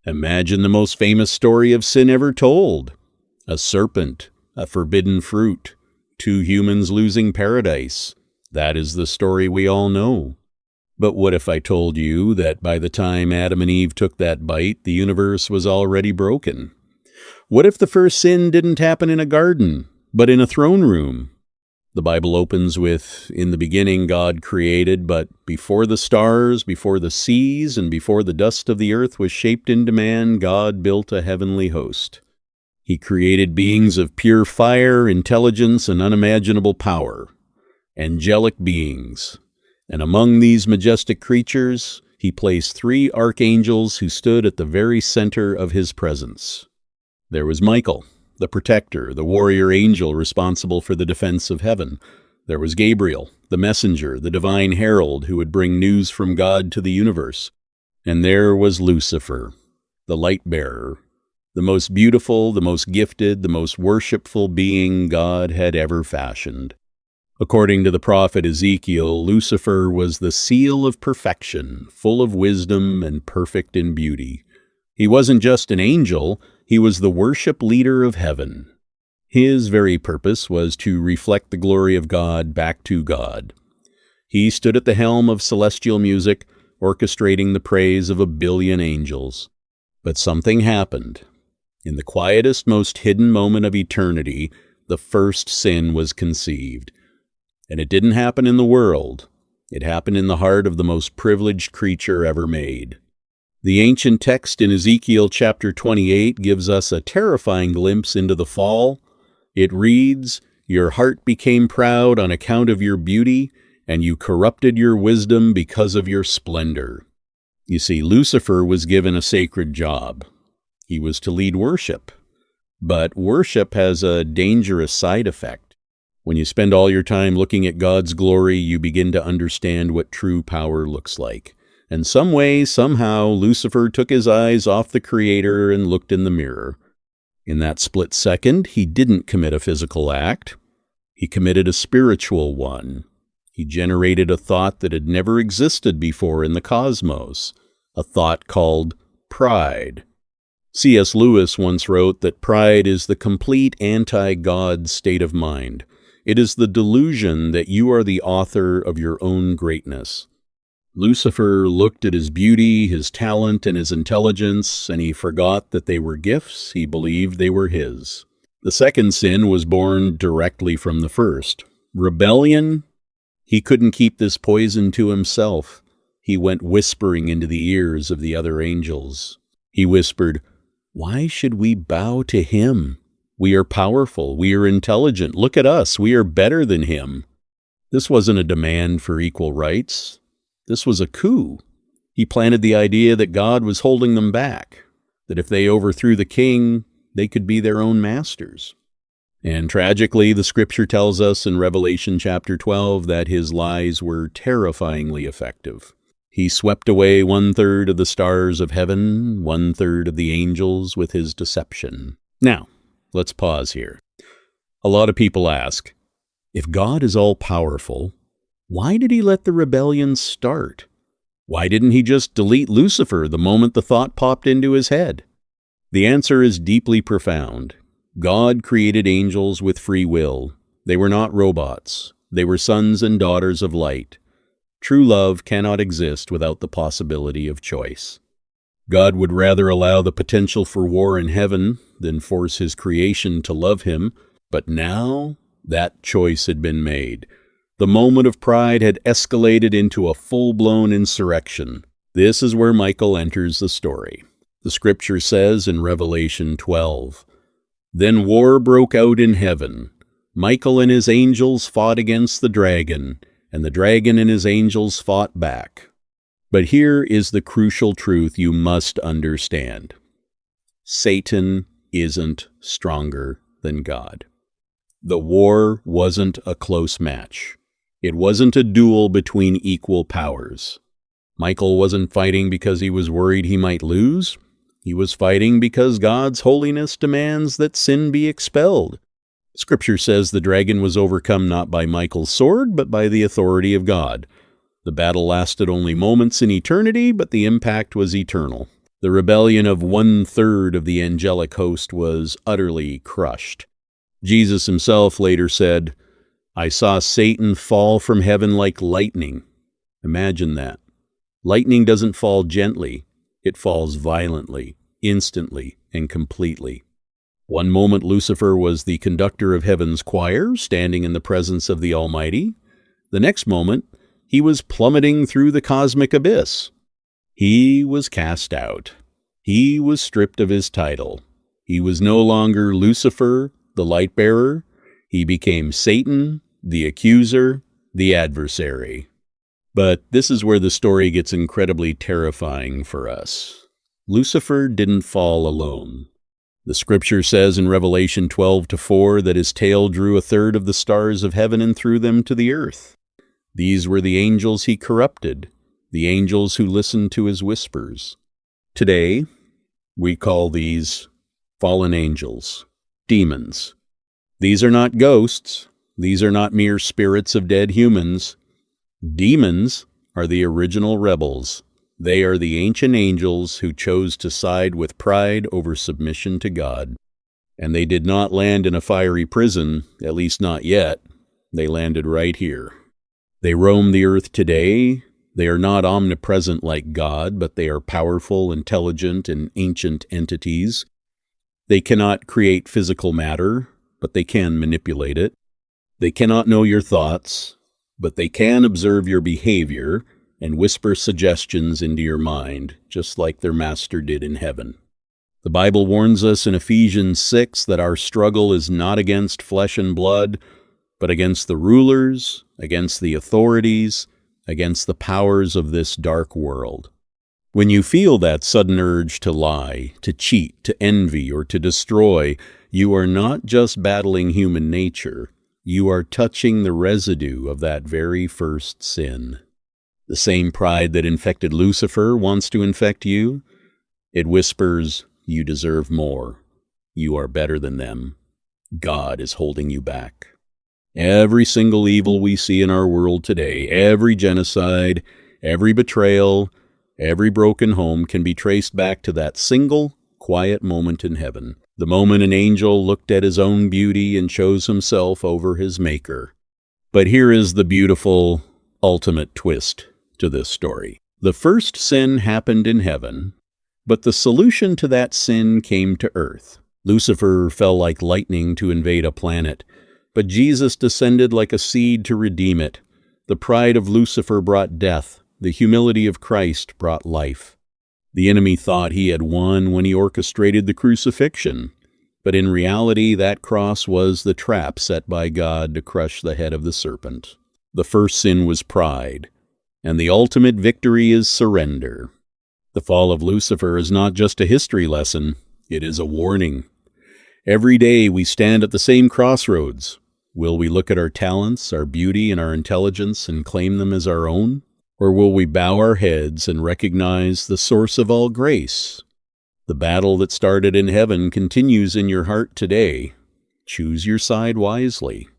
Imagine the most famous story of sin ever told. A serpent, a forbidden fruit, two humans losing paradise. That is the story we all know. But what if I told you that by the time Adam and Eve took that bite, the universe was already broken? What if the first sin didn't happen in a garden, but in a throne room? The Bible opens with, "In the beginning God created," but before the stars, before the seas, and before the dust of the earth was shaped into man, God built a heavenly host. He created beings of pure fire, intelligence, and unimaginable power, angelic beings. And among these majestic creatures, he placed three archangels who stood at the very center of his presence. There was Michael, the protector, the warrior angel responsible for the defense of heaven. There was Gabriel, the messenger, the divine herald who would bring news from God to the universe. And there was Lucifer, the light bearer, the most beautiful, the most gifted, the most worshipful being God had ever fashioned. According to the prophet Ezekiel, Lucifer was the seal of perfection, full of wisdom and perfect in beauty. He wasn't just an angel, he was the worship leader of heaven. His very purpose was to reflect the glory of God back to God. He stood at the helm of celestial music, orchestrating the praise of 1 billion angels. But something happened. In the quietest, most hidden moment of eternity, the first sin was conceived. And it didn't happen in the world. It happened in the heart of the most privileged creature ever made. The ancient text in Ezekiel chapter 28 gives us a terrifying glimpse into the fall. It reads, "Your heart became proud on account of your beauty, and you corrupted your wisdom because of your splendor." You see, Lucifer was given a sacred job. He was to lead worship. But worship has a dangerous side effect. When you spend all your time looking at God's glory, you begin to understand what true power looks like. And some way, somehow, Lucifer took his eyes off the Creator and looked in the mirror. In that split second, he didn't commit a physical act. He committed a spiritual one. He generated a thought that had never existed before in the cosmos, a thought called pride. C.S. Lewis once wrote that pride is the complete anti-God state of mind. It is the delusion that you are the author of your own greatness. Lucifer looked at his beauty, his talent, and his intelligence, and he forgot that they were gifts. He believed they were his. The second sin was born directly from the first. Rebellion. He couldn't keep this poison to himself. He went whispering into the ears of the other angels. He whispered, "Why should we bow to him? We are powerful. We are intelligent. Look at us. We are better than him." This wasn't a demand for equal rights. This was a coup. He planted the idea that God was holding them back, that if they overthrew the king, they could be their own masters. And tragically, the scripture tells us in Revelation chapter 12 that his lies were terrifyingly effective. He swept away 1/3 of the stars of heaven, 1/3 of the angels with his deception. Now, let's pause here. A lot of people ask, if God is all-powerful, why did he let the rebellion start? Why didn't he just delete Lucifer the moment the thought popped into his head? The answer is deeply profound. God created angels with free will. They were not robots. They were sons and daughters of light. True love cannot exist without the possibility of choice. God would rather allow the potential for war in heaven than force his creation to love him, but now that choice had been made. The moment of pride had escalated into a full-blown insurrection. This is where Michael enters the story. The scripture says in Revelation 12, "Then war broke out in heaven. Michael and his angels fought against the dragon, and the dragon and his angels fought back." But here is the crucial truth you must understand. Satan isn't stronger than God. The war wasn't a close match. It wasn't a duel between equal powers. Michael wasn't fighting because he was worried he might lose. He was fighting because God's holiness demands that sin be expelled. Scripture says the dragon was overcome not by Michael's sword, but by the authority of God. The battle lasted only moments in eternity, but the impact was eternal. The rebellion of 1/3 of the angelic host was utterly crushed. Jesus himself later said, "I saw Satan fall from heaven like lightning." Imagine that. Lightning doesn't fall gently. It falls violently, instantly, and completely. One moment Lucifer was the conductor of heaven's choir, standing in the presence of the Almighty. The next moment, he was plummeting through the cosmic abyss. He was cast out. He was stripped of his title. He was no longer Lucifer, the light-bearer. He became Satan, the accuser, the adversary. But this is where the story gets incredibly terrifying for us. Lucifer didn't fall alone. The scripture says in Revelation 12:4 that his tail drew 1/3 of the stars of heaven and threw them to the earth. These were the angels he corrupted, the angels who listened to his whispers. Today, we call these fallen angels, demons. These are not ghosts. These are not mere spirits of dead humans. Demons are the original rebels. They are the ancient angels who chose to side with pride over submission to God. And they did not land in a fiery prison, at least not yet. They landed right here. They roam the earth today. They are not omnipresent like God, but they are powerful, intelligent, and ancient entities. They cannot create physical matter, but they can manipulate it. They cannot know your thoughts, but they can observe your behavior and whisper suggestions into your mind, just like their master did in heaven. The Bible warns us in Ephesians 6 that our struggle is not against flesh and blood, but against the rulers, against the authorities, against the powers of this dark world. When you feel that sudden urge to lie, to cheat, to envy, or to destroy, you are not just battling human nature. You are touching the residue of that very first sin. The same pride that infected Lucifer wants to infect you. It whispers, "You deserve more. You are better than them. God is holding you back." Every single evil we see in our world today, every genocide, every betrayal, every broken home can be traced back to that single, quiet moment in heaven. The moment an angel looked at his own beauty and chose himself over his maker. But here is the beautiful, ultimate twist to this story. The first sin happened in heaven, but the solution to that sin came to earth. Lucifer fell like lightning to invade a planet, but Jesus descended like a seed to redeem it. The pride of Lucifer brought death. The humility of Christ brought life. The enemy thought he had won when he orchestrated the crucifixion, but in reality that cross was the trap set by God to crush the head of the serpent. The first sin was pride, and the ultimate victory is surrender. The fall of Lucifer is not just a history lesson, it is a warning. Every day we stand at the same crossroads. Will we look at our talents, our beauty, and our intelligence and claim them as our own? Or will we bow our heads and recognize the source of all grace? The battle that started in heaven continues in your heart today. Choose your side wisely.